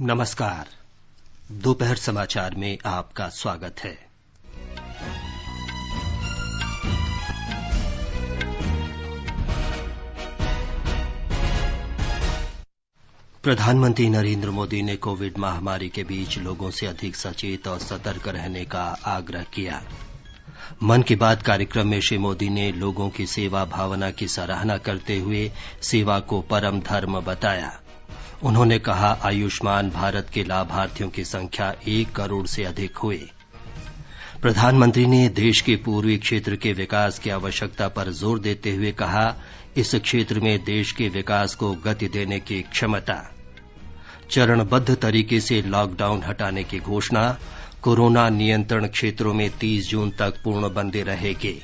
नमस्कार। दोपहर समाचार में आपका स्वागत है। प्रधानमंत्री नरेंद्र मोदी ने कोविड महामारी के बीच लोगों से अधिक सचेत और सतर्क रहने का आग्रह किया। मन की बात कार्यक्रम में श्री मोदी ने लोगों की सेवा भावना की सराहना करते हुए सेवा को परम धर्म बताया। उन्होंने कहा, आयुष्मान भारत के लाभार्थियों की संख्या 1 करोड़ से अधिक हुई। प्रधानमंत्री ने देश के पूर्वी क्षेत्र के विकास की आवश्यकता पर जोर देते हुए कहा, इस क्षेत्र में देश के विकास को गति देने की क्षमता। चरणबद्ध तरीके से लॉकडाउन हटाने की घोषणा। कोरोना नियंत्रण क्षेत्रों में 30 जून तक पूर्णबंदी रहेगी।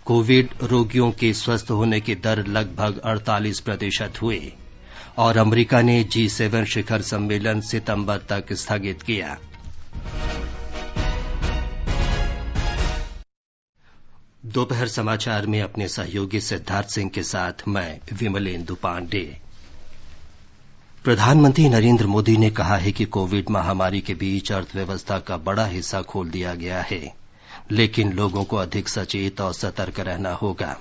कोविड रोगियों के स्वस्थ होने की दर लगभग 48% हुई। और अमेरिका ने G7 शिखर सम्मेलन सितंबर तक स्थगित किया। दोपहर समाचार में अपने सहयोगी सिद्धार्थ सिंह के साथ मैं विमलेंदु पांडे। प्रधानमंत्री नरेंद्र मोदी ने कहा है कि कोविड महामारी के बीच अर्थव्यवस्था का बड़ा हिस्सा खोल दिया गया है, लेकिन लोगों को अधिक सचेत और सतर्क रहना होगा।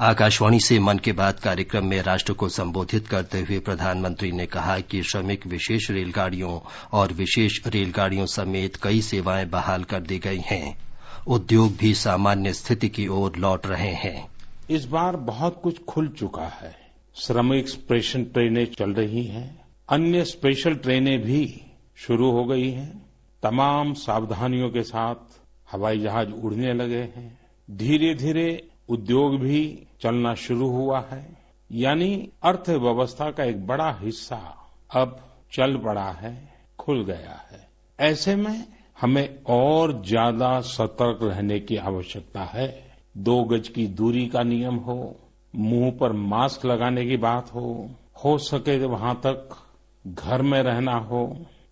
आकाशवाणी से मन की बात कार्यक्रम में राष्ट्र को संबोधित करते हुए प्रधानमंत्री ने कहा कि श्रमिक विशेष रेलगाड़ियों और विशेष रेलगाड़ियों समेत कई सेवाएं बहाल कर दी गई हैं। उद्योग भी सामान्य स्थिति की ओर लौट रहे हैं। इस बार बहुत कुछ खुल चुका है। श्रमिक स्पेशल ट्रेनें चल रही हैं, अन्य स्पेशल ट्रेनें भी शुरू हो गई हैं। तमाम सावधानियों के साथ हवाई जहाज उड़ने लगे हैं। धीरे धीरे उद्योग भी चलना शुरू हुआ है, यानी अर्थव्यवस्था का एक बड़ा हिस्सा अब चल पड़ा है, खुल गया है। ऐसे में हमें और ज्यादा सतर्क रहने की आवश्यकता है। 2 गज की दूरी का नियम हो, मुंह पर मास्क लगाने की बात हो सके तो वहां तक घर में रहना हो,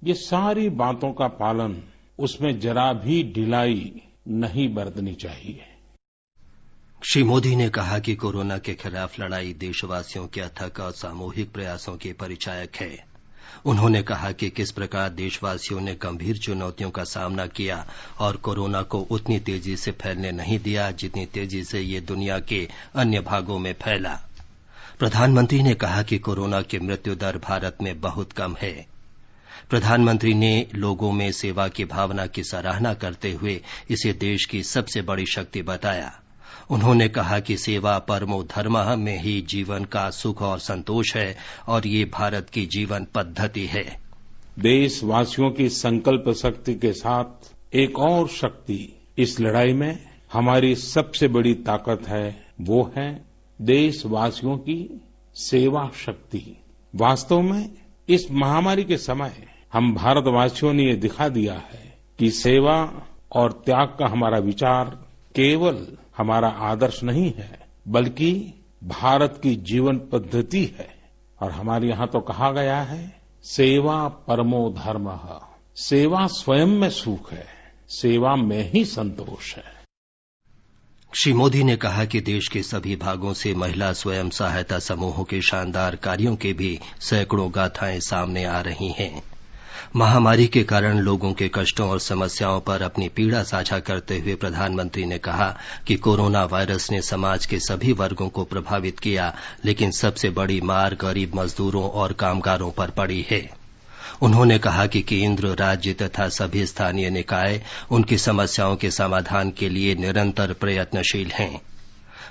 ये सारी बातों का पालन, उसमें जरा भी ढिलाई नहीं बरतनी चाहिए। श्री मोदी ने कहा कि कोरोना के खिलाफ लड़ाई देशवासियों के अथक और सामूहिक प्रयासों के परिचायक है। उन्होंने कहा कि किस प्रकार देशवासियों ने गंभीर चुनौतियों का सामना किया और कोरोना को उतनी तेजी से फैलने नहीं दिया जितनी तेजी से ये दुनिया के अन्य भागों में फैला। प्रधानमंत्री ने कहा कि कोरोना की मृत्यु दर भारत में बहुत कम है। प्रधानमंत्री ने लोगों में सेवा की भावना की सराहना करते हुए इसे देश की सबसे बड़ी शक्ति बताया। उन्होंने कहा कि सेवा परमो धर्मः में ही जीवन का सुख और संतोष है और ये भारत की जीवन पद्धति है। देशवासियों की संकल्प शक्ति के साथ एक और शक्ति इस लड़ाई में हमारी सबसे बड़ी ताकत है, वो है देशवासियों की सेवा शक्ति। वास्तव में इस महामारी के समय हम भारतवासियों ने ये दिखा दिया है कि सेवा और त्याग का हमारा विचार केवल हमारा आदर्श नहीं है, बल्कि भारत की जीवन पद्धति है। और हमारे यहाँ तो कहा गया है, सेवा परमो धर्मः। सेवा स्वयं में सुख है, सेवा में ही संतोष है। श्री मोदी ने कहा कि देश के सभी भागों से महिला स्वयं सहायता समूहों के शानदार कार्यों के भी सैकड़ों गाथाएं सामने आ रही हैं। महामारी के कारण लोगों के कष्टों और समस्याओं पर अपनी पीड़ा साझा करते हुए प्रधानमंत्री ने कहा कि कोरोना वायरस ने समाज के सभी वर्गों को प्रभावित किया, लेकिन सबसे बड़ी मार गरीब मजदूरों और कामगारों पर पड़ी है। उन्होंने कहा कि केंद्र, राज्य तथा सभी स्थानीय निकाय उनकी समस्याओं के समाधान के लिए निरंतर प्रयत्नशील हैं।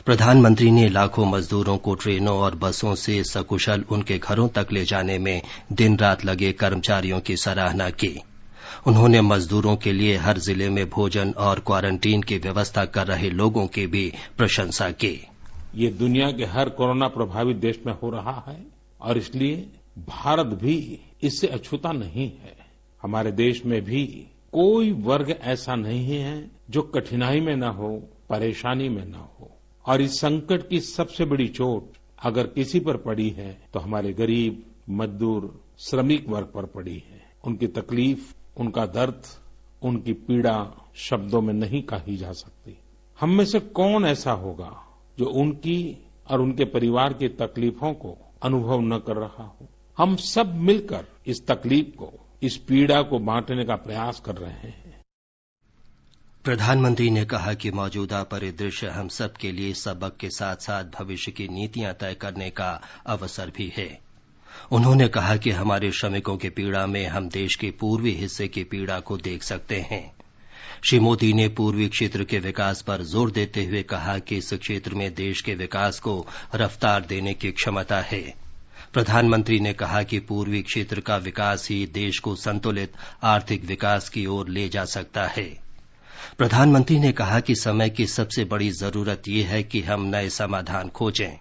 प्रधानमंत्री ने लाखों मजदूरों को ट्रेनों और बसों से सकुशल उनके घरों तक ले जाने में दिन रात लगे कर्मचारियों की सराहना की। उन्होंने मजदूरों के लिए हर जिले में भोजन और क्वारंटीन की व्यवस्था कर रहे लोगों की भी प्रशंसा की। ये दुनिया के हर कोरोना प्रभावित देश में हो रहा है और इसलिए भारत भी इससे अछूता नहीं है। हमारे देश में भी कोई वर्ग ऐसा नहीं है जो कठिनाई में न हो, परेशानी में न हो। और इस संकट की सबसे बड़ी चोट अगर किसी पर पड़ी है तो हमारे गरीब, मजदूर, श्रमिक वर्ग पर पड़ी है। उनकी तकलीफ, उनका दर्द, उनकी पीड़ा शब्दों में नहीं कही जा सकती। हम में से कौन ऐसा होगा जो उनकी और उनके परिवार की तकलीफों को अनुभव न कर रहा हो। हम सब मिलकर इस तकलीफ को, इस पीड़ा को बांटने का प्रयास कर रहे हैं। प्रधानमंत्री ने कहा कि मौजूदा परिदृश्य हम सब के लिए सबक के साथ साथ भविष्य की नीतियां तय करने का अवसर भी है। उन्होंने कहा कि हमारे श्रमिकों की पीड़ा में हम देश के पूर्वी हिस्से की पीड़ा को देख सकते हैं। श्री मोदी ने पूर्वी क्षेत्र के विकास पर जोर देते हुए कहा कि इस क्षेत्र में देश के विकास को रफ्तार देने की क्षमता है। प्रधानमंत्री ने कहा कि पूर्वी क्षेत्र का विकास ही देश को संतुलित आर्थिक विकास की ओर ले जा सकता है। प्रधानमंत्री ने कहा कि समय की सबसे बड़ी जरूरत यह है कि हम नए समाधान खोजें।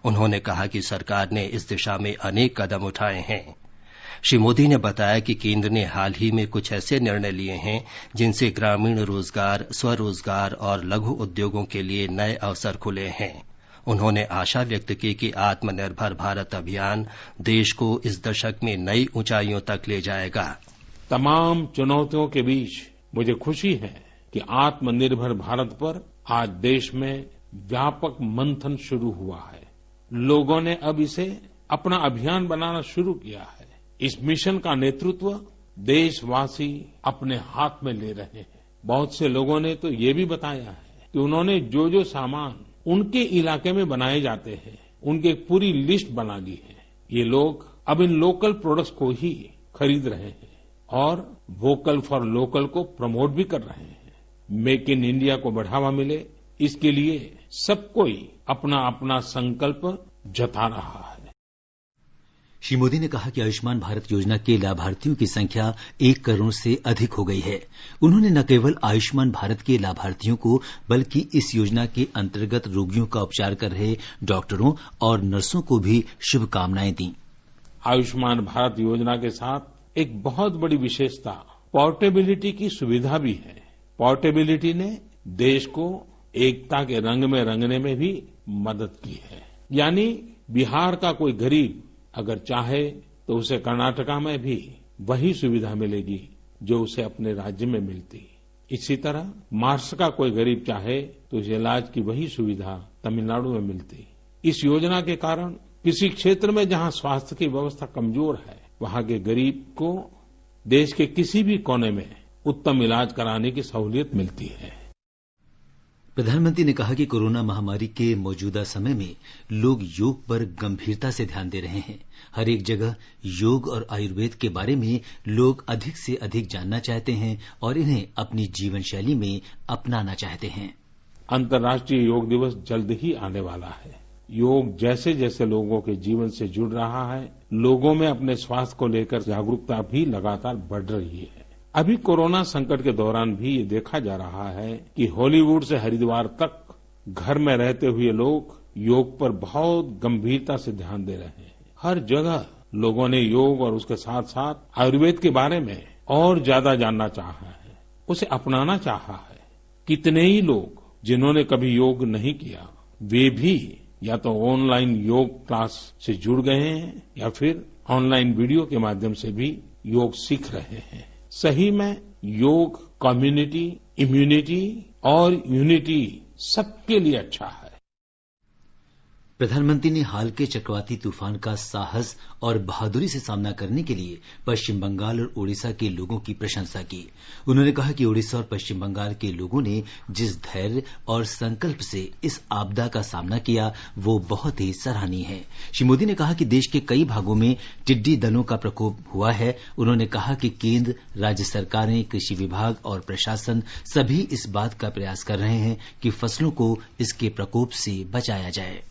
उन्होंने कहा कि सरकार ने इस दिशा में अनेक कदम उठाए हैं। श्री मोदी ने बताया कि केंद्र ने हाल ही में कुछ ऐसे निर्णय लिए हैं जिनसे ग्रामीण रोजगार, स्वरोजगार और लघु उद्योगों के लिए नए अवसर खुले हैं। उन्होंने आशा व्यक्त की कि आत्मनिर्भर भारत अभियान देश को इस दशक में नई ऊंचाइयों तक ले जाएगा। तमाम चुनौतियों के बीच मुझे खुशी है कि आत्मनिर्भर भारत पर आज देश में व्यापक मंथन शुरू हुआ है। लोगों ने अब इसे अपना अभियान बनाना शुरू किया है। इस मिशन का नेतृत्व देशवासी अपने हाथ में ले रहे हैं। बहुत से लोगों ने तो ये भी बताया है कि उन्होंने जो जो सामान उनके इलाके में बनाए जाते हैं, उनकी एक पूरी लिस्ट बना ली है। ये लोग अब इन लोकल प्रोडक्ट्स को ही खरीद रहे हैं और वोकल फॉर लोकल को प्रमोट भी कर रहे हैं। मेक इन इंडिया को बढ़ावा मिले, इसके लिए सब कोई अपना अपना संकल्प जता रहा है। श्री मोदी ने कहा कि आयुष्मान भारत योजना के लाभार्थियों की संख्या 1 करोड़ से अधिक हो गई है। उन्होंने न केवल आयुष्मान भारत के लाभार्थियों को बल्कि इस योजना के अंतर्गत रोगियों का उपचार कर रहे डॉक्टरों और नर्सों को भी शुभकामनाएं दी। आयुष्मान भारत योजना के साथ एक बहुत बड़ी विशेषता पोर्टेबिलिटी की सुविधा भी है। पोर्टेबिलिटी ने देश को एकता के रंग में रंगने में भी मदद की है। यानी बिहार का कोई गरीब अगर चाहे तो उसे कर्नाटका में भी वही सुविधा मिलेगी जो उसे अपने राज्य में मिलती। इसी तरह महाराष्ट्र का कोई गरीब चाहे तो उसे इलाज की वही सुविधा तमिलनाडु में मिलती। इस योजना के कारण किसी क्षेत्र में जहां स्वास्थ्य की व्यवस्था कमजोर है, वहां के गरीब को देश के किसी भी कोने में उत्तम इलाज कराने की सहूलियत मिलती है। प्रधानमंत्री ने कहा कि कोरोना महामारी के मौजूदा समय में लोग योग पर गंभीरता से ध्यान दे रहे हैं। हर एक जगह योग और आयुर्वेद के बारे में लोग अधिक से अधिक जानना चाहते हैं और इन्हें अपनी जीवन शैली में अपनाना चाहते हैं। अंतर्राष्ट्रीय योग दिवस जल्द ही आने वाला है। योग जैसे जैसे लोगों के जीवन से जुड़ रहा है, लोगों में अपने स्वास्थ्य को लेकर जागरूकता भी लगातार बढ़ रही है। अभी कोरोना संकट के दौरान भी ये देखा जा रहा है कि हॉलीवुड से हरिद्वार तक घर में रहते हुए लोग योग पर बहुत गंभीरता से ध्यान दे रहे हैं। हर जगह लोगों ने योग और उसके साथ साथ आयुर्वेद के बारे में और ज्यादा जानना चाहा है, उसे अपनाना चाहा है। कितने ही लोग जिन्होंने कभी योग नहीं किया, वे भी या तो ऑनलाइन योग क्लास से जुड़ गए हैं या फिर ऑनलाइन वीडियो के माध्यम से भी योग सीख रहे हैं। सही में योग कम्युनिटी, इम्यूनिटी और यूनिटी सबके लिए अच्छा है। प्रधानमंत्री ने हाल के चक्रवाती तूफान का साहस और बहादुरी से सामना करने के लिए पश्चिम बंगाल और ओडिशा के लोगों की प्रशंसा की। उन्होंने कहा कि ओडिशा और पश्चिम बंगाल के लोगों ने जिस धैर्य और संकल्प से इस आपदा का सामना किया वो बहुत ही सराहनीय है। श्री मोदी ने कहा कि देश के कई भागों में टिड्डी दलों का प्रकोप हुआ है। उन्होंने कहा कि केंद्र, राज्य सरकारें, कृषि विभाग और प्रशासन सभी इस बात का प्रयास कर रहे हैं कि फसलों को इसके प्रकोप से बचाया जाए।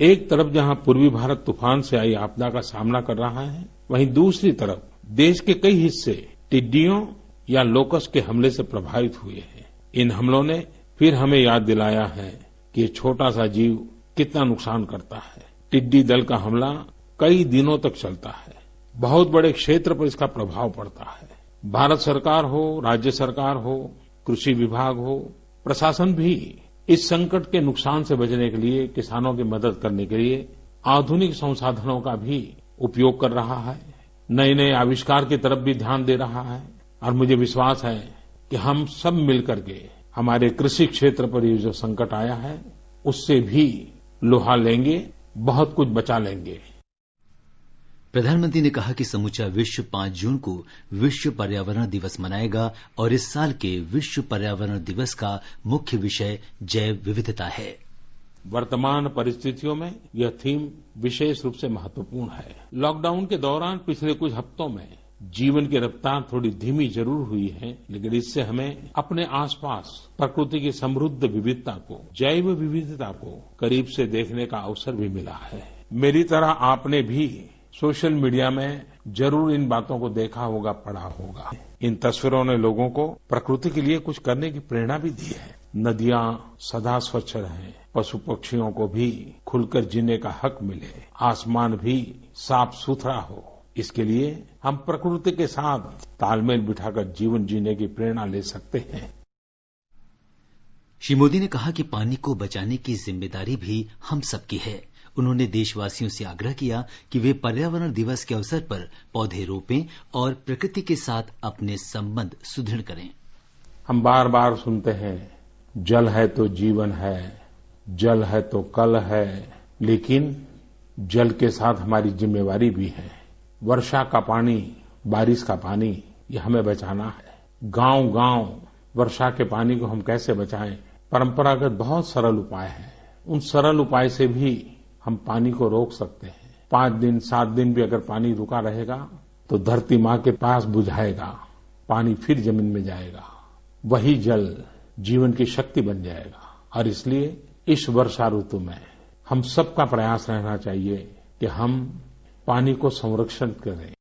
एक तरफ जहां पूर्वी भारत तूफान से आई आपदा का सामना कर रहा है, वहीं दूसरी तरफ देश के कई हिस्से टिड्डियों या लोकस्ट के हमले से प्रभावित हुए हैं। इन हमलों ने फिर हमें याद दिलाया है कि ये छोटा सा जीव कितना नुकसान करता है। टिड्डी दल का हमला कई दिनों तक चलता है, बहुत बड़े क्षेत्र पर इसका प्रभाव पड़ता है। भारत सरकार हो, राज्य सरकार हो, कृषि विभाग हो, प्रशासन भी इस संकट के नुकसान से बचने के लिए, किसानों की मदद करने के लिए आधुनिक संसाधनों का भी उपयोग कर रहा है। नए नए आविष्कार की तरफ भी ध्यान दे रहा है और मुझे विश्वास है कि हम सब मिलकर के हमारे कृषि क्षेत्र पर ये जो संकट आया है उससे भी लोहा लेंगे, बहुत कुछ बचा लेंगे। प्रधानमंत्री ने कहा कि समूचा विश्व 5 जून को विश्व पर्यावरण दिवस मनाएगा और इस साल के विश्व पर्यावरण दिवस का मुख्य विषय जैव विविधता है। वर्तमान परिस्थितियों में यह थीम विशेष रूप से महत्वपूर्ण है। लॉकडाउन के दौरान पिछले कुछ हफ्तों में जीवन की रफ्तार थोड़ी धीमी जरूर हुई है, लेकिन इससे हमें अपने आसपास प्रकृति की समृद्ध विविधता को, जैव विविधता को करीब से देखने का अवसर भी मिला है। मेरी तरह आपने भी सोशल मीडिया में जरूर इन बातों को देखा होगा, पढ़ा होगा। इन तस्वीरों ने लोगों को प्रकृति के लिए कुछ करने की प्रेरणा भी दी है। नदियां सदा स्वच्छ रहें, पशु पक्षियों को भी खुलकर जीने का हक मिले, आसमान भी साफ सुथरा हो, इसके लिए हम प्रकृति के साथ तालमेल बिठाकर जीवन जीने की प्रेरणा ले सकते हैं। श्री मोदी ने कहा कि पानी को बचाने की जिम्मेदारी भी हम सबकी है। उन्होंने देशवासियों से आग्रह किया कि वे पर्यावरण दिवस के अवसर पर पौधे रोपें और प्रकृति के साथ अपने संबंध सुदृढ़ करें। हम बार बार सुनते हैं, जल है तो जीवन है, जल है तो कल है, लेकिन जल के साथ हमारी जिम्मेवारी भी है। वर्षा का पानी, बारिश का पानी, ये हमें बचाना है। गांव-गांव वर्षा के पानी को हम कैसे बचाएं? परंपरागत बहुत सरल उपाय हैं। उन सरल उपाय से भी हम पानी को रोक सकते हैं। 5 दिन 7 दिन भी अगर पानी रुका रहेगा तो धरती माँ के पास बुझाएगा, पानी फिर जमीन में जाएगा, वही जल जीवन की शक्ति बन जाएगा। और इसलिए इस वर्षा ऋतु में हम सबका प्रयास रहना चाहिए कि हम पानी को संरक्षण करें।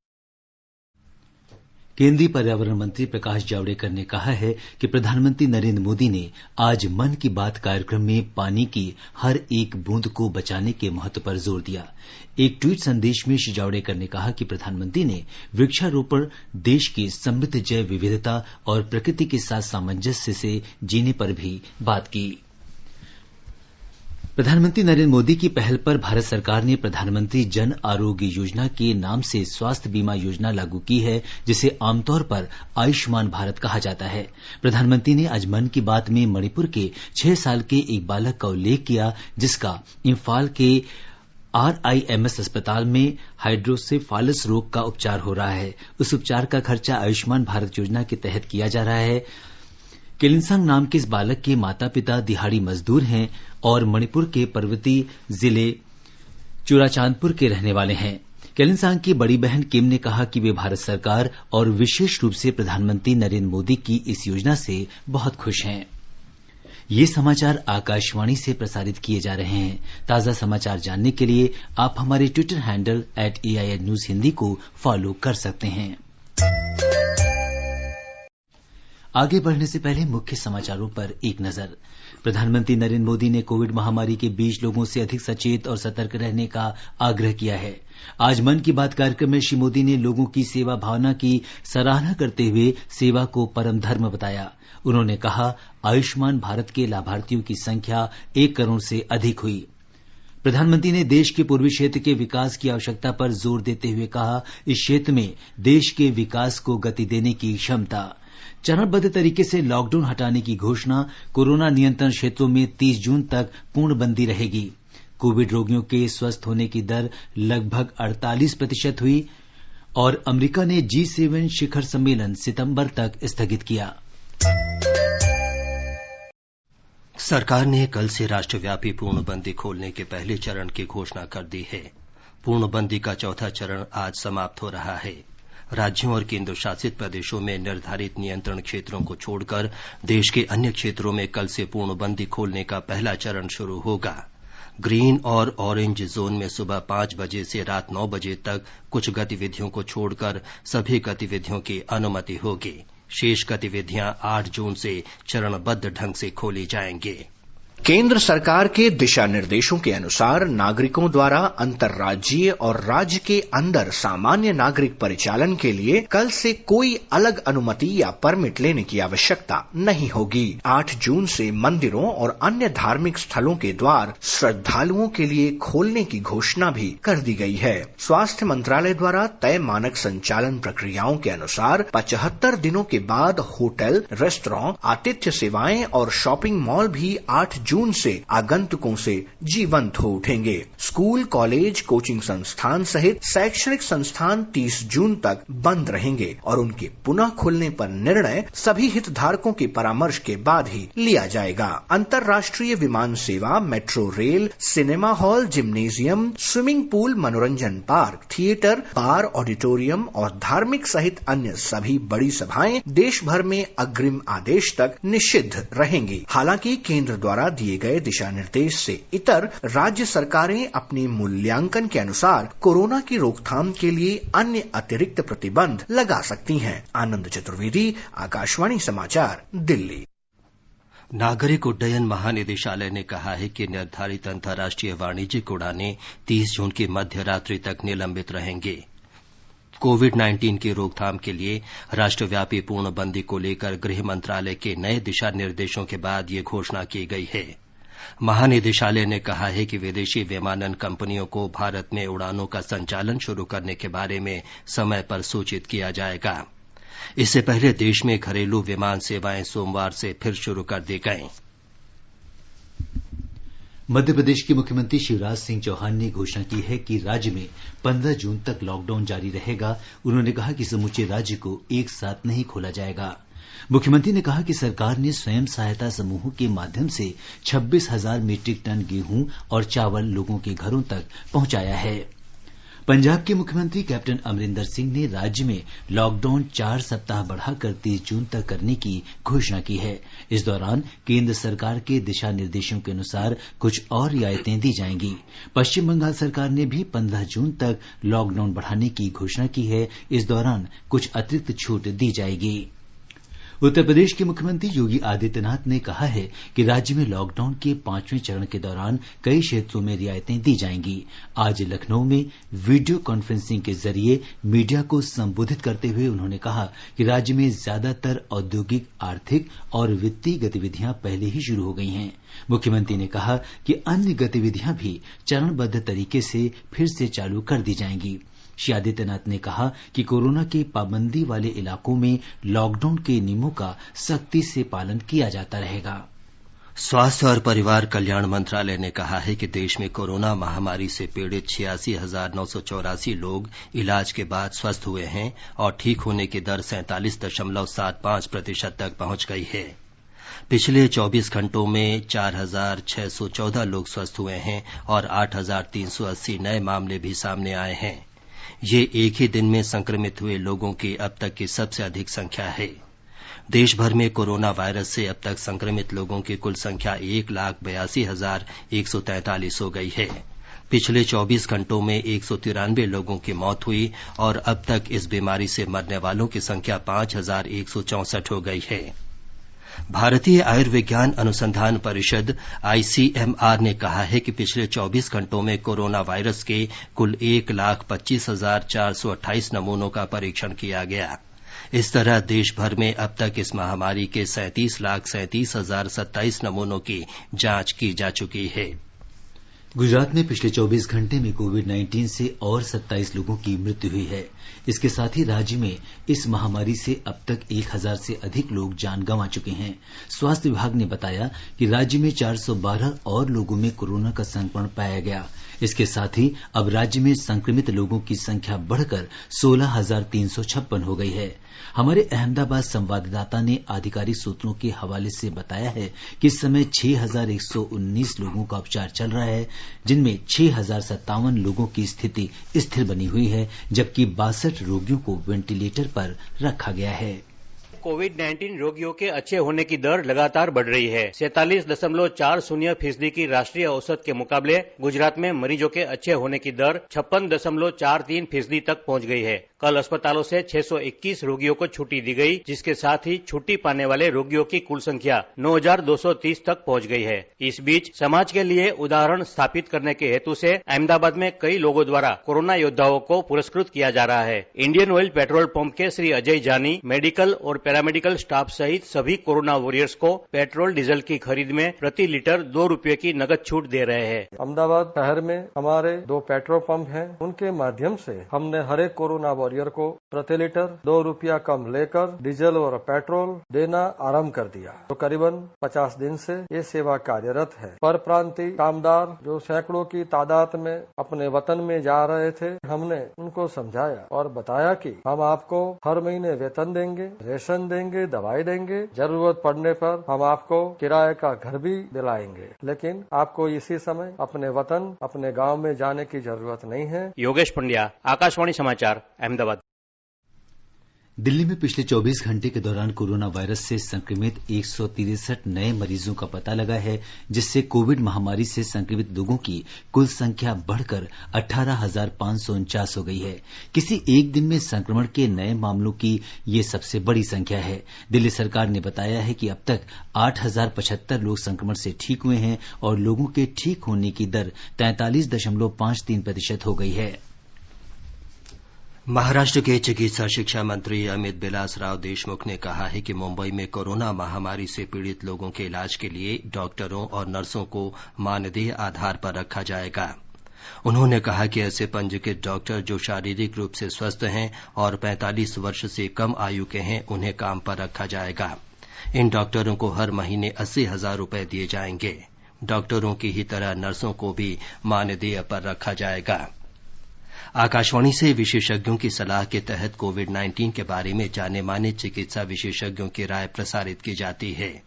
केंद्रीय पर्यावरण मंत्री प्रकाश जावड़ेकर ने कहा है कि प्रधानमंत्री नरेंद्र मोदी ने आज मन की बात कार्यक्रम में पानी की हर एक बूंद को बचाने के महत्व पर जोर दिया। एक ट्वीट संदेश में श्री जावड़ेकर ने कहा कि प्रधानमंत्री ने वृक्षारोपण, देश की समृद्ध जैव विविधता और प्रकृति के साथ सामंजस्य से जीने पर भी बात की। प्रधानमंत्री नरेंद्र मोदी की पहल पर भारत सरकार ने प्रधानमंत्री जन आरोग्य योजना के नाम से स्वास्थ्य बीमा योजना लागू की है, जिसे आमतौर पर आयुष्मान भारत कहा जाता है। प्रधानमंत्री ने आज मन की बात में मणिपुर के 6 साल के एक बालक का उल्लेख किया, जिसका इम्फाल के RIMS अस्पताल में हाइड्रोसेफालस रोग का उपचार हो रहा है। उस उपचार का खर्चा आयुष्मान भारत योजना के तहत किया जा रहा है। केलिनसांग नाम के इस बालक के माता पिता दिहाड़ी मजदूर हैं और मणिपुर के पर्वतीय जिले चुराचांदपुर के रहने वाले हैं। केलिनसांग की बड़ी बहन किम ने कहा कि वे भारत सरकार और विशेष रूप से प्रधानमंत्री नरेंद्र मोदी की इस योजना से बहुत खुश हैं। ये समाचार आकाशवाणी से प्रसारित किए जा रहे हैं। ताजा समाचार जानने के लिए आप हमारे Twitter handle @AIN News Hindi को फॉलो कर सकते हैं। आगे बढ़ने से पहले मुख्य समाचारों पर एक नजर। प्रधानमंत्री नरेंद्र मोदी ने कोविड महामारी के बीच लोगों से अधिक सचेत और सतर्क रहने का आग्रह किया है। आज मन की बात कार्यक्रम में श्री मोदी ने लोगों की सेवा भावना की सराहना करते हुए सेवा को परम धर्म बताया। उन्होंने कहा, आयुष्मान भारत के लाभार्थियों की संख्या 1 करोड़ से अधिक हुई। प्रधानमंत्री ने देश के पूर्वी क्षेत्र के विकास की आवश्यकता पर जोर देते हुए कहा, इस क्षेत्र में देश के विकास को गति देने की क्षमता। चरणबद्ध तरीके से लॉकडाउन हटाने की घोषणा। कोरोना नियंत्रण क्षेत्रों में 30 जून तक पूर्णबंदी रहेगी। कोविड रोगियों के स्वस्थ होने की दर लगभग 48% हुई और अमेरिका ने G7 शिखर सम्मेलन सितंबर तक स्थगित किया। सरकार ने कल से राष्ट्रव्यापी पूर्णबंदी खोलने के पहले चरण की घोषणा कर दी है। पूर्णबंदी का चौथा चरण आज समाप्त हो रहा है। राज्यों और केंद्र शासित प्रदेशों में निर्धारित नियंत्रण क्षेत्रों को छोड़कर देश के अन्य क्षेत्रों में कल से पूर्णबंदी खोलने का पहला चरण शुरू होगा। ग्रीन और ऑरेंज जोन में सुबह 5 बजे से रात 9 बजे तक कुछ गतिविधियों को छोड़कर सभी गतिविधियों की अनुमति होगी। शेष गतिविधियां 8 जून से चरणबद्ध ढंग से खोली जाएंगी। केंद्र सरकार के दिशा निर्देशों के अनुसार नागरिकों द्वारा अंतर्राज्यीय और राज्य के अंदर सामान्य नागरिक परिचालन के लिए कल से कोई अलग अनुमति या परमिट लेने की आवश्यकता नहीं होगी। 8 जून से मंदिरों और अन्य धार्मिक स्थलों के द्वार श्रद्धालुओं के लिए खोलने की घोषणा भी कर दी गई है। स्वास्थ्य मंत्रालय द्वारा तय मानक संचालन प्रक्रियाओं के अनुसार 75 दिनों के बाद होटल, रेस्टोरेंट, आतिथ्य सेवाएं और शॉपिंग मॉल भी 8 जून जून से आगंतुकों से जीवंत हो उठेंगे। स्कूल, कॉलेज, कोचिंग संस्थान सहित शैक्षणिक संस्थान 30 जून तक बंद रहेंगे और उनके पुनः खुलने पर निर्णय सभी हितधारकों के परामर्श के बाद ही लिया जाएगा। अंतर्राष्ट्रीय विमान सेवा, metro rail, cinema hall, gymnasium, swimming pool, मनोरंजन पार्क, थिएटर, बार, ऑडिटोरियम और धार्मिक सहित अन्य सभी बड़ी सभाएं देश भर में अग्रिम आदेश तक निषिद्ध रहेंगी। हालांकि केंद्र द्वारा दिए गए दिशा निर्देश से इतर राज्य सरकारें अपने मूल्यांकन के अनुसार कोरोना की रोकथाम के लिए अन्य अतिरिक्त प्रतिबंध लगा सकती हैं। आनंद चतुर्वेदी, आकाशवाणी समाचार, दिल्ली। नागरिक उड्डयन महानिदेशालय ने कहा है कि निर्धारित अंतर्राष्ट्रीय वाणिज्यिक उड़ानें 30 जून की मध्य रात्रि तक निलंबित रहेंगे। कोविड-19 की रोकथाम के लिए राष्ट्रव्यापी पूर्णबंदी को लेकर गृह मंत्रालय के नए दिशा निर्देशों के बाद ये घोषणा की गई है। महानिदेशालय ने कहा है कि विदेशी विमानन कंपनियों को भारत में उड़ानों का संचालन शुरू करने के बारे में समय पर सूचित किया जाएगा। इससे पहले देश में घरेलू विमान सेवाएं सोमवार से फिर शुरू कर दी गईं। मध्य प्रदेश के मुख्यमंत्री शिवराज सिंह चौहान ने घोषणा की है कि राज्य में 15 जून तक लॉकडाउन जारी रहेगा। उन्होंने कहा कि समूचे राज्य को एक साथ नहीं खोला जाएगा। मुख्यमंत्री ने कहा कि सरकार ने स्वयं सहायता समूहों के माध्यम से 26,000 मीट्रिक टन गेहूं और चावल लोगों के घरों तक पहुंचाया है। पंजाब के मुख्यमंत्री कैप्टन अमरिंदर सिंह ने राज्य में लॉकडाउन 4 सप्ताह बढ़ाकर 30 जून तक करने की घोषणा की है। इस दौरान केंद्र सरकार के दिशा निर्देशों के अनुसार कुछ और रियायतें दी जाएंगी। पश्चिम बंगाल सरकार ने भी 15 जून तक लॉकडाउन बढ़ाने की घोषणा की है। इस दौरान कुछ अतिरिक्त छूट दी जाएगी। उत्तर प्रदेश के मुख्यमंत्री योगी आदित्यनाथ ने कहा है कि राज्य में लॉकडाउन के 5वें चरण के दौरान कई क्षेत्रों में रियायतें दी जाएंगी। आज लखनऊ में वीडियो कॉन्फ्रेंसिंग के जरिए मीडिया को संबोधित करते हुए उन्होंने कहा कि राज्य में ज्यादातर औद्योगिक, आर्थिक और वित्तीय गतिविधियां पहले ही शुरू हो गई हैं। मुख्यमंत्री ने कहा कि अन्य गतिविधियां भी चरणबद्ध तरीके से फिर से चालू कर दी जाएंगी। श्री आदित्यनाथ ने कहा कि कोरोना के पाबंदी वाले इलाकों में लॉकडाउन के नियमों का सख्ती से पालन किया जाता रहेगा। स्वास्थ्य और परिवार कल्याण मंत्रालय ने कहा है कि देश में कोरोना महामारी से पीड़ित 86,984 लोग इलाज के बाद स्वस्थ हुए हैं और ठीक होने की दर 47.75% तक पहुंच गई है। पिछले 24 घंटों में 4,614 लोग स्वस्थ हुए हैं और 8,380 नए मामले भी सामने आए हैं। ये एक ही दिन में संक्रमित हुए लोगों की अब तक की सबसे अधिक संख्या है। देश भर में कोरोना वायरस से अब तक संक्रमित लोगों की कुल संख्या 1,82,143 हो गई है। पिछले 24 घंटों में 193 लोगों की मौत हुई और अब तक इस बीमारी से मरने वालों की संख्या 5,164 हो गई है। भारतीय आयुर्विज्ञान अनुसंधान परिषद आईसीएमआर ने कहा है कि पिछले 24 घंटों में कोरोना वायरस के कुल 1,25,428 नमूनों का परीक्षण किया गया। इस तरह देश भर में अब तक इस महामारी के 37,37,027 नमूनों की जांच की जा चुकी है। गुजरात में पिछले 24 घंटे में कोविड-19 से और 27 लोगों की मृत्यु हुई है। इसके साथ ही राज्य में इस महामारी से अब तक 1,000 से अधिक लोग जान गंवा चुके हैं। स्वास्थ्य विभाग ने बताया कि राज्य में 412 और लोगों में कोरोना का संक्रमण पाया गया। इसके साथ ही अब राज्य में संक्रमित लोगों की संख्या बढ़कर 16,356 हो गई है। हमारे अहमदाबाद संवाददाता ने आधिकारिक सूत्रों के हवाले से बताया है कि इस समय 6,119 लोगों का उपचार चल रहा है, जिनमें 6,057 लोगों की स्थिति स्थिर बनी हुई है, जबकि 62 रोगियों को वेंटिलेटर पर रखा गया है। कोविड-19 रोगियों के अच्छे होने की दर लगातार बढ़ रही है। 47.40% की राष्ट्रीय औसत के मुकाबले गुजरात में मरीजों के अच्छे होने की दर 56.43% तक पहुंच गई है। कल अस्पतालों से 621 रोगियों को छुट्टी दी गई, जिसके साथ ही छुट्टी पाने वाले रोगियों की कुल संख्या 9,230 तक पहुंच गई है। इस बीच समाज के लिए उदाहरण स्थापित करने के हेतु से अहमदाबाद में कई लोगों द्वारा कोरोना योद्धाओं को पुरस्कृत किया जा रहा है। इंडियन ऑयल पेट्रोल पंप के श्री अजय जानी, मेडिकल और पैरामेडिकल स्टाफ सहित सभी कोरोना वॉरियर्स को पेट्रोल डीजल की खरीद में प्रति लीटर 2 रुपये की नगद छूट दे रहे हैं। अहमदाबाद शहर में हमारे 2 पेट्रोल पंप हैं, उनके माध्यम से हमने हर एक कोरोना वॉरियर को प्रति लीटर 2 रुपया कम लेकर डीजल और पेट्रोल देना आरंभ कर दिया। तो करीबन 50 दिन से ये सेवा कार्यरत है। पर प्रांतीय कामदार जो सैकड़ों की तादाद में अपने वतन में जा रहे थे, हमने उनको समझाया और बताया कि हम आपको हर महीने वेतन देंगे, रेशन देंगे, दवाई देंगे, जरूरत पड़ने पर हम आपको किराए का घर भी दिलाएंगे, लेकिन आपको इसी समय अपने वतन, अपने गांव में जाने की जरूरत नहीं है। योगेश पंड्या, आकाशवाणी समाचार, अहमदाबाद। दिल्ली में पिछले 24 घंटे के दौरान कोरोना वायरस से संक्रमित 163 नए मरीजों का पता लगा है, जिससे कोविड महामारी से संक्रमित लोगों की कुल संख्या बढ़कर 18,549 हो गई है। किसी एक दिन में संक्रमण के नए मामलों की ये सबसे बड़ी संख्या है। दिल्ली सरकार ने बताया है कि अब तक 8,075 लोग संक्रमण से ठीक हुए हैं और लोगों के ठीक होने की दर 43.53% हो गई है। महाराष्ट्र के चिकित्सा शिक्षा मंत्री अमित बिलासराव देशमुख ने कहा है कि मुंबई में कोरोना महामारी से पीड़ित लोगों के इलाज के लिए डॉक्टरों और नर्सों को मानदेय आधार पर रखा जाएगा। उन्होंने कहा कि ऐसे पंजीकृत डॉक्टर जो शारीरिक रूप से स्वस्थ हैं और 45 वर्ष से कम आयु के हैं, उन्हें काम पर रखा जाएगा। इन डॉक्टरों को हर महीने 80,000 रुपए दिए जाएंगे। डॉक्टरों की ही तरह नर्सों को भी मानदेय पर रखा जाएगा। आकाशवाणी से विशेषज्ञों की सलाह के तहत कोविड-19 के बारे में जाने माने चिकित्सा विशेषज्ञों की राय प्रसारित की जाती है।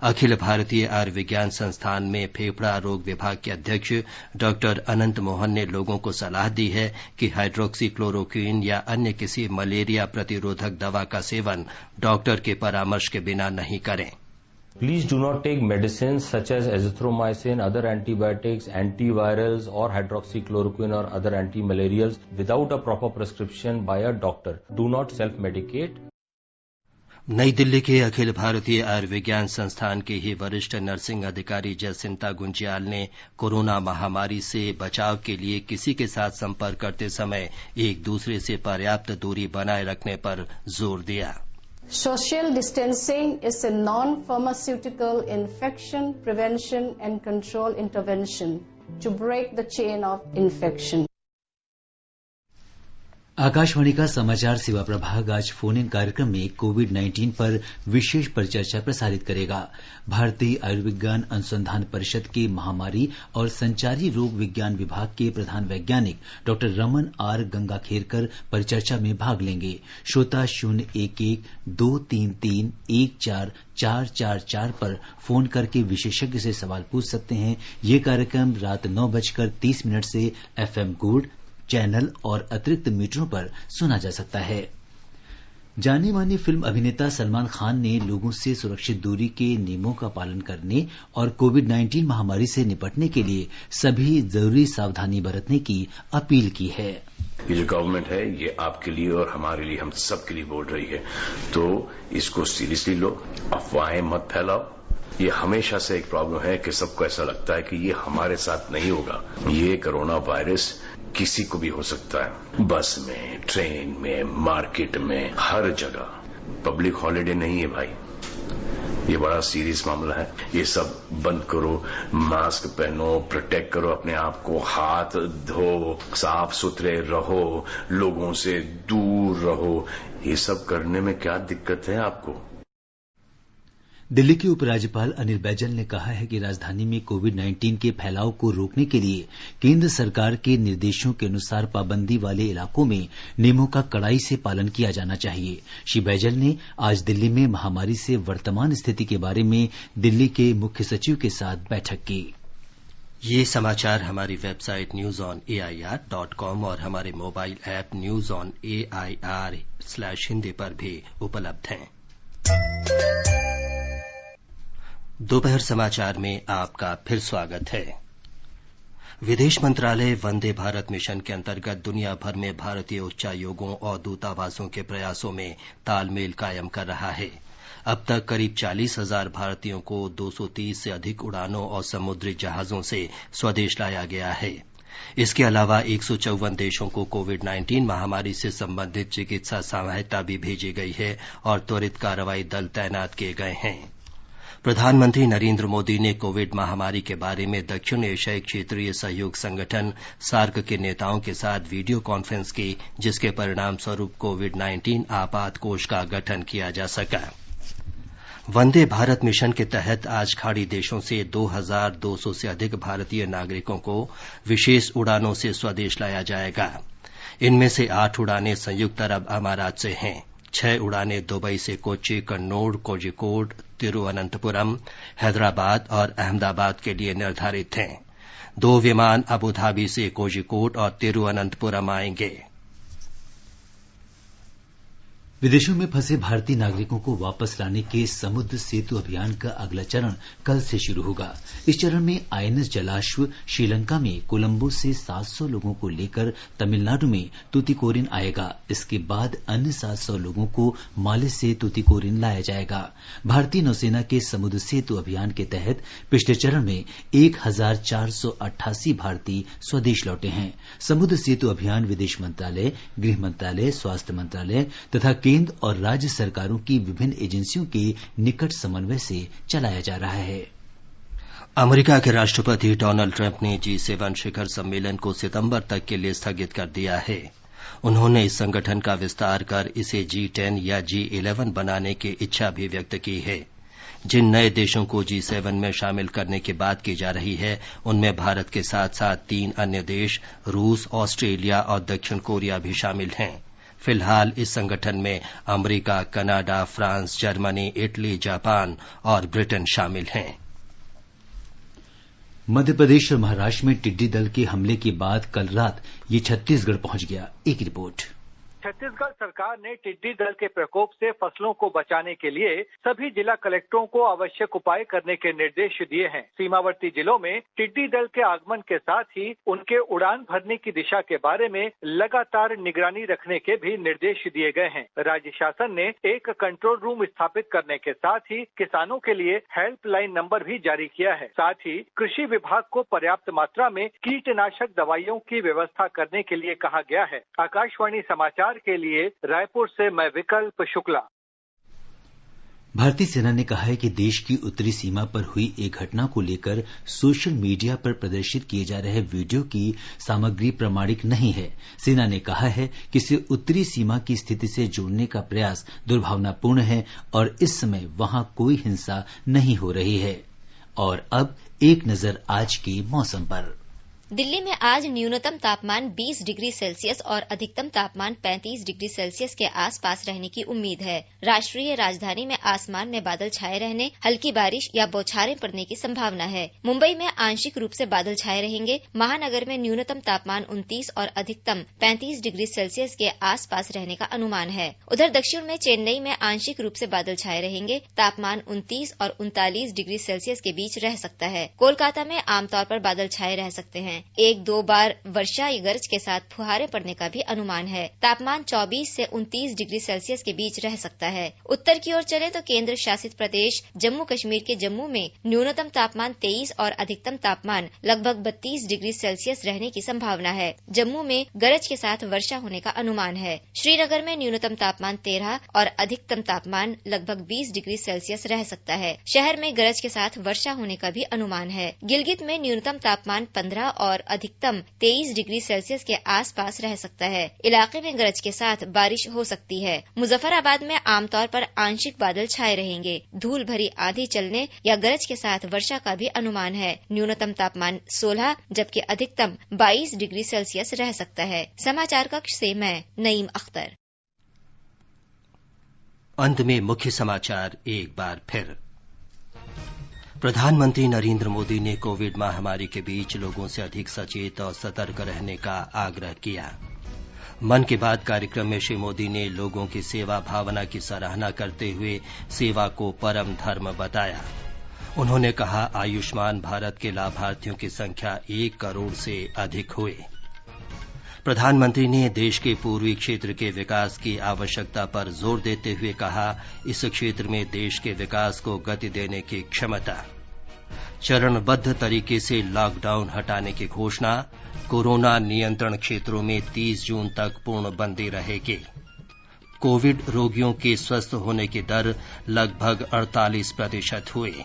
अखिल भारतीय आयुर्विज्ञान संस्थान में फेफड़ा रोग विभाग के अध्यक्ष डॉक्टर अनंत मोहन ने लोगों को सलाह दी है कि हाइड्रोक्सीक्लोरोक्वीन या अन्य किसी मलेरिया प्रतिरोधक दवा का सेवन डॉक्टर के परामर्श के बिना नहीं करें। Please do not take medicines such as azithromycin, other antibiotics, antivirals or hydroxychloroquine or other antimalarials without a proper prescription by a doctor. Do not self-medicate. नई दिल्ली के अखिल भारतीय आयुर्विज्ञान संस्थान के ही वरिष्ठ नर्सिंग अधिकारी जयसिंता गुंजियाल ने कोरोना महामारी से बचाव के लिए किसी के साथ संपर्क करते समय एक दूसरे से पर्याप्त दूरी बनाए रखने पर जोर दिया। Social distancing is a non-pharmaceutical infection prevention and control intervention to break the chain of infection. Akashvani का समाचार सेवा प्रभाग आज फोन इन कार्यक्रम में कोविड-19 पर विशेष परिचर्चा प्रसारित करेगा। भारतीय आयुर्विज्ञान अनुसंधान परिषद के महामारी और संचारी रोग विज्ञान विभाग के प्रधान वैज्ञानिक डॉक्टर रमन आर गंगाखेरकर परिचर्चा में भाग लेंगे। श्रोता 011-233-14444 पर फोन करके विशेषज्ञ से सवाल पूछ सकते हैं। ये कार्यक्रम रात 9:30 से FM गोल्ड चैनल और अतिरिक्त मीटरों पर सुना जा सकता है। जाने माने फिल्म अभिनेता सलमान खान ने लोगों से सुरक्षित दूरी के नियमों का पालन करने और कोविड-19 महामारी से निपटने के लिए सभी जरूरी सावधानी बरतने की अपील की है। ये जो गवर्नमेंट है ये आपके लिए और हमारे लिए, हम सबके लिए बोल रही है, तो इसको सीरियसली लो, अफवाहें मत फैलाओ। ये हमेशा से एक प्रॉब्लम है कि सबको ऐसा लगता है कि ये हमारे साथ नहीं होगा। ये कोरोना वायरस किसी को भी हो सकता है, बस में, ट्रेन में, मार्केट में, हर जगह। पब्लिक हॉलिडे नहीं है भाई, ये बड़ा सीरियस मामला है। ये सब बंद करो, मास्क पहनो, प्रोटेक्ट करो अपने आप को, हाथ धो, साफ सुथरे रहो, लोगों से दूर रहो। ये सब करने में क्या दिक्कत है आपको? दिल्ली के उपराज्यपाल अनिल बैजल ने कहा है कि राजधानी में कोविड-19 के फैलाव को रोकने के लिए केंद्र सरकार के निर्देशों के अनुसार पाबंदी वाले इलाकों में नियमों का कड़ाई से पालन किया जाना चाहिए। श्री बैजल ने आज दिल्ली में महामारी से वर्तमान स्थिति के बारे में दिल्ली के मुख्य सचिव के साथ बैठक की। ये समाचार हमारी वेबसाइट newsonair.com और हमारे मोबाइल ऐप न्यूज ऑन AIR/हिंदी पर भी उपलब्ध हैं। दोपहर समाचार में आपका फिर स्वागत है। विदेश मंत्रालय वंदे भारत मिशन के अंतर्गत दुनिया भर में भारतीय उच्चायोगों और दूतावासों के प्रयासों में तालमेल कायम कर रहा है। अब तक करीब 40,000 भारतीयों को 230 से अधिक उड़ानों और समुद्री जहाजों से स्वदेश लाया गया है। इसके अलावा 154 देशों को कोविड-19 महामारी से संबंधित चिकित्सा सहायता भी भेजी गई है और त्वरित कार्रवाई दल तैनात किए गए हैं। प्रधानमंत्री नरेंद्र मोदी ने कोविड महामारी के बारे में दक्षिण एशियाई क्षेत्रीय सहयोग संगठन सार्क के नेताओं के साथ वीडियो कॉन्फ्रेंस की, जिसके परिणाम स्वरूप कोविड-19 आपात कोष का गठन किया जा सका। वंदे भारत मिशन के तहत आज खाड़ी देशों से 2200 से अधिक भारतीय नागरिकों को विशेष उड़ानों से स्वदेश लाया जाएगा। इनमें से 8 उड़ानें संयुक्त अरब अमारात से हैं। 6 उड़ानें दुबई से कोच्चि, कन्नौज, कोझिकोड, तिरुवनंतपुरम, हैदराबाद और अहमदाबाद के लिए निर्धारित हैं। 2 विमान अबुधाबी से कोझिकोड और तिरुवनंतपुरम आएंगे। विदेशों में फंसे भारतीय नागरिकों को वापस लाने के समुद्र सेतु अभियान का अगला चरण कल से शुरू होगा। इस चरण में आईएनएस जलाश्व श्रीलंका में कोलंबो से 700 लोगों को लेकर तमिलनाडु में तुतिकोरिन आएगा। इसके बाद अन्य 700 लोगों को माले से तुतिकोरिन लाया जाएगा। भारतीय नौसेना के समुद्र सेतु अभियान के तहत पिछले चरण में 1488 भारतीय स्वदेश लौटे हैं। समुद्र सेतु अभियान विदेश मंत्रालय, गृह मंत्रालय, स्वास्थ्य मंत्रालय तथा केंद्र और राज्य सरकारों की विभिन्न एजेंसियों के निकट समन्वय से चलाया जा रहा है। अमेरिका के राष्ट्रपति डोनाल्ड ट्रंप ने G7 शिखर सम्मेलन को सितंबर तक के लिए स्थगित कर दिया है। उन्होंने इस संगठन का विस्तार कर इसे G10 या G11 बनाने की इच्छा भी व्यक्त की है। जिन नए देशों को G7 में शामिल करने की बात की जा रही है, उनमें भारत के साथ साथ 3 अन्य देश रूस, ऑस्ट्रेलिया और दक्षिण कोरिया भी शामिल हैं। फिलहाल इस संगठन में America, Canada, France, Germany, Italy, Japan और ब्रिटेन शामिल हैं। मध्य प्रदेश और महाराष्ट्र में टिड्डी दल के हमले के बाद कल रात ये छत्तीसगढ़ पहुंच गया। एक रिपोर्ट। छत्तीसगढ़ सरकार ने टिड्डी दल के प्रकोप से फसलों को बचाने के लिए सभी जिला कलेक्टरों को आवश्यक उपाय करने के निर्देश दिए हैं। सीमावर्ती जिलों में टिड्डी दल के आगमन के साथ ही उनके उड़ान भरने की दिशा के बारे में लगातार निगरानी रखने के भी निर्देश दिए गए हैं। राज्य शासन ने एक कंट्रोल रूम स्थापित करने के साथ ही किसानों के लिए हेल्पलाइन नंबर भी जारी किया है। साथ ही कृषि विभाग को पर्याप्त मात्रा में कीटनाशक दवाइयों की व्यवस्था करने के लिए कहा गया है। आकाशवाणी समाचार के लिए रायपुर से मैं विकल्प शुक्ला। भारतीय सेना ने कहा है कि देश की उत्तरी सीमा पर हुई एक घटना को लेकर सोशल मीडिया पर प्रदर्शित किए जा रहे वीडियो की सामग्री प्रामाणिक नहीं है। सेना ने कहा है कि इसे उत्तरी सीमा की स्थिति से जोड़ने का प्रयास दुर्भावनापूर्ण है और इस समय वहां कोई हिंसा नहीं हो रही है। और अब एक नजर आज के मौसम पर। दिल्ली में आज न्यूनतम तापमान 20 डिग्री सेल्सियस और अधिकतम तापमान 35 डिग्री सेल्सियस के आसपास रहने की उम्मीद है। राष्ट्रीय राजधानी में आसमान में बादल छाए रहने, हल्की बारिश या बौछारें पड़ने की संभावना है। मुंबई में आंशिक रूप से बादल छाए रहेंगे। महानगर में न्यूनतम तापमान 29 और अधिकतम 35 डिग्री सेल्सियस के आसपास रहने का अनुमान है। उधर दक्षिण में चेन्नई में आंशिक रूप से बादल छाए रहेंगे। तापमान 29 और 39 डिग्री सेल्सियस के बीच रह सकता है। कोलकाता में आमतौर पर बादल छाए रह सकते हैं। 1-2 बार वर्षा या गरज के साथ फुहारें पड़ने का भी अनुमान है। तापमान 24 से 29 डिग्री सेल्सियस के बीच रह सकता है। उत्तर की ओर चले तो केंद्र शासित प्रदेश जम्मू कश्मीर के जम्मू में न्यूनतम तापमान 23 और अधिकतम तापमान लगभग 32 डिग्री सेल्सियस रहने की संभावना है। जम्मू में गरज के साथ वर्षा होने का अनुमान है। श्रीनगर में न्यूनतम तापमान 13 और अधिकतम तापमान लगभग 20 डिग्री सेल्सियस रह सकता है। शहर में गरज के साथ वर्षा होने का भी अनुमान है। गिलगित में न्यूनतम तापमान 15 और अधिकतम 23 डिग्री सेल्सियस के आसपास रह सकता है। इलाके में गरज के साथ बारिश हो सकती है। मुजफ्फराबाद में आमतौर पर आंशिक बादल छाए रहेंगे। धूल भरी आंधी चलने या गरज के साथ वर्षा का भी अनुमान है। न्यूनतम तापमान 16 जबकि अधिकतम 22 डिग्री सेल्सियस रह सकता है। समाचार कक्ष से मैं नईम अख्तर। अंत में मुख्य समाचार एक बार फिर। प्रधानमंत्री नरेंद्र मोदी ने कोविड महामारी के बीच लोगों से अधिक सचेत और सतर्क रहने का आग्रह किया। मन की बात कार्यक्रम में श्री मोदी ने लोगों की सेवा भावना की सराहना करते हुए सेवा को परम धर्म बताया। उन्होंने कहा, आयुष्मान भारत के लाभार्थियों की संख्या 1 करोड़ से अधिक हुई। प्रधानमंत्री ने देश के पूर्वी क्षेत्र के विकास की आवश्यकता पर जोर देते हुए कहा, इस क्षेत्र में देश के विकास को गति देने की क्षमता। चरणबद्ध तरीके से लॉकडाउन हटाने की घोषणा, कोरोना नियंत्रण क्षेत्रों में 30 जून तक पूर्णबंदी रहेगी। कोविड रोगियों के स्वस्थ होने की दर लगभग 48% हुई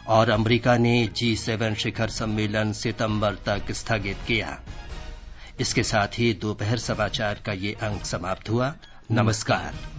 और अमेरिका ने G7 शिखर सम्मेलन सितंबर तक स्थगित किया। इसके साथ ही दोपहर समाचार का ये अंक समाप्त हुआ। नमस्कार।